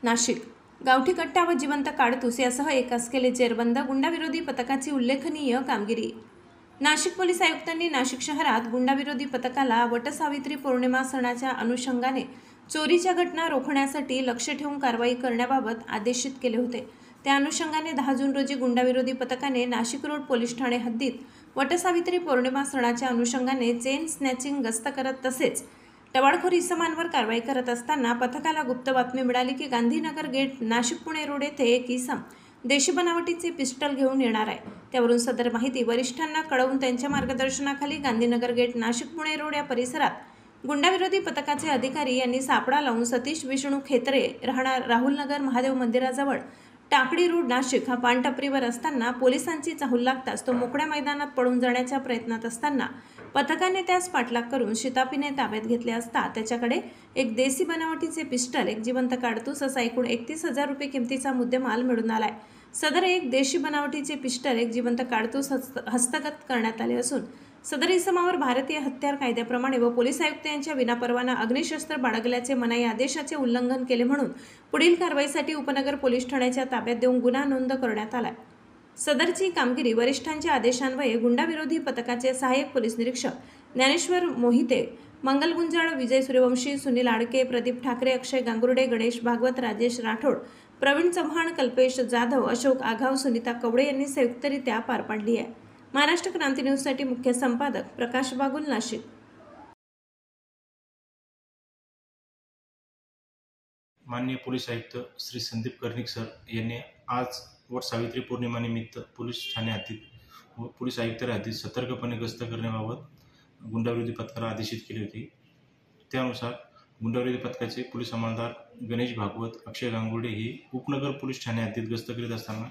नाशिक गावठी कट्टा व जिवंत काडतूस यासह एकास केले जेरबंद गुंडाविरोधी पथकाची उल्लेखनीय कामगिरी। नाशिक पोलीस आयुक्तांनी नाशिक शहरात गुंडाविरोधी पथकाला वटसावित्री पौर्णिमा सणाच्या अनुषंगाने चोरीच्या घटना रोखण्यासाठी लक्ष ठेवून कारवाई करण्याबाबत आदेशित केले होते। त्या अनुषंगाने 10 जून रोजी गुंडाविरोधी पथकाने नाशिक रोड पोलीस ठाणे हद्दीत वटसावित्री पौर्णिमा सणाच्या अनुषंगाने चेन स्नॅचिंग गस्त करत तसेच टवाळखोर इसमांवर कारवाई करत असताना पथकाला गुप्त बातमी मिळाली की गांधीनगर गेट नाशिक पुणे रोड येथे एक इसम देशी बनावटीचे पिस्टल घेऊन येणार आहे। त्यावरून सदर माहिती वरिष्ठांना कळवून त्यांच्या मार्गदर्शनाखाली गांधीनगर गेट नाशिक पुणे रोड या परिसरात गुंडाविरोधी पथकाचे अधिकारी यांनी सापळा लावून सतीश विष्णू खेत्रे राहणार राहुलनगर महादेव मंदिराजवळ टाकडी रोड नाशिक हा पानटपरीवर असताना पोलिसांची चाहूल लागताच तो मोकळ्या मैदानात पळून जाण्याच्या प्रयत्नात असताना पथकाने त्यास पाठलाग करून शिताफीने ताब्यात घेतले असता त्याच्याकडे एक देसी बनावटीचे पिस्टल, एक जिवंत काडतूस असा एकूण 31,000 रुपये किमतीचा मुद्देमाल मिळून आलाय। सदर एक देशी बनावटीचे पिस्टल, एक जिवंत काडतूस हस्तगत करण्यात आले असून सदर इसमावर भारतीय हत्यार कायद्याप्रमाणे व पोलीस आयुक्त यांच्या विनापरवाना अग्निशस्त्र बाळगल्याचे मनाई आदेशाचे उल्लंघन केले म्हणून पुढील कारवाईसाठी उपनगर पोलीस ठाण्याच्या ताब्यात देऊन गुन्हा नोंद करण्यात आला। सदरची कामगिरी वरिष्ठांच्या आदेशान्वये गुंडाविरोधी पथकाचे सहाय्यक पोलीस निरीक्षक ज्ञानेश्वर मोहिते, मंगल गुंजाळ, विजय सूर्यवंशी, सुनील आडके, प्रदीप ठाकरे, अक्षय गांगुर्डे, गणेश भागवत, राजेश राठोड, प्रवीण चव्हाण, कल्पेश जाधव, अशोक आघाव, सुनीता कवडे यांनी संयुक्तरित्या पार पाडली आहे। महाराष्ट्र क्रांती न्यूजसाठी मुख्य संपादक प्रकाश बागुल, नाशिक। माननीय पोलीस आयुक्त श्री संदीप कर्णिक सर यांनी आज वटसावित्री पौर्णिमेनिमित्त पोलीस ठाणे हद्दीत व पोलीस आयुक्त हद्दीत सतर्कपणे गस्त करण्याबाबत गुंडाविरोधी पथकाला आदेशित केले होते। त्यानुसार गुंडाविरोधी पथकाचे पोलीस अंमलदार गणेश भागवत, अक्षय गांगुर्डे हे उपनगर पोलीस ठाणे हद्दीत गस्त करीत असताना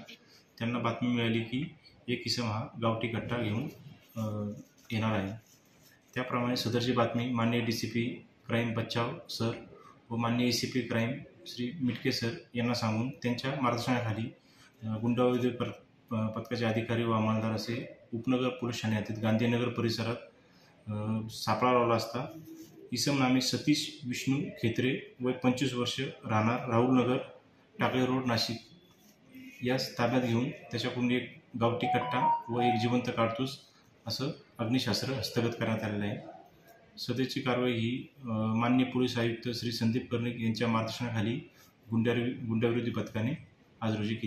त्यांना बातमी मिळाली की एक इसम हा गावठी कट्टा घेऊन येणार आहे। त्याप्रमाणे सदरची बातमी माननीय DCP क्राईम बचाव सर व माननीय ACP crime Shri Mitke sir यांना सांगून त्यांच्या मार्गदर्शनाखाली गुंडाविरोधी पथकाचे अधिकारी व अंमलदार असे उपनगर पोलीस ठाणे हद्दीत गांधीनगर परिसरात सापळा लावला असता इसम नामे सतीश विष्णू खेत्रे वय 25 वर्ष राहणार राहुलनगर टाकळी रोड नाशिक यास ताब्यात घेऊन त्याच्याकडून एक गावठी कट्टा व एक जिवंत काडतूस असं अग्निशस्त्र हस्तगत करण्यात आलेलं आहे। सदरची कारवाई ही माननीय पोलीस आयुक्त श्री संदीप कर्णिक यांच्या मार्गदर्शनाखाली गुंडाविरोधी पथकाने आज रोजी केली।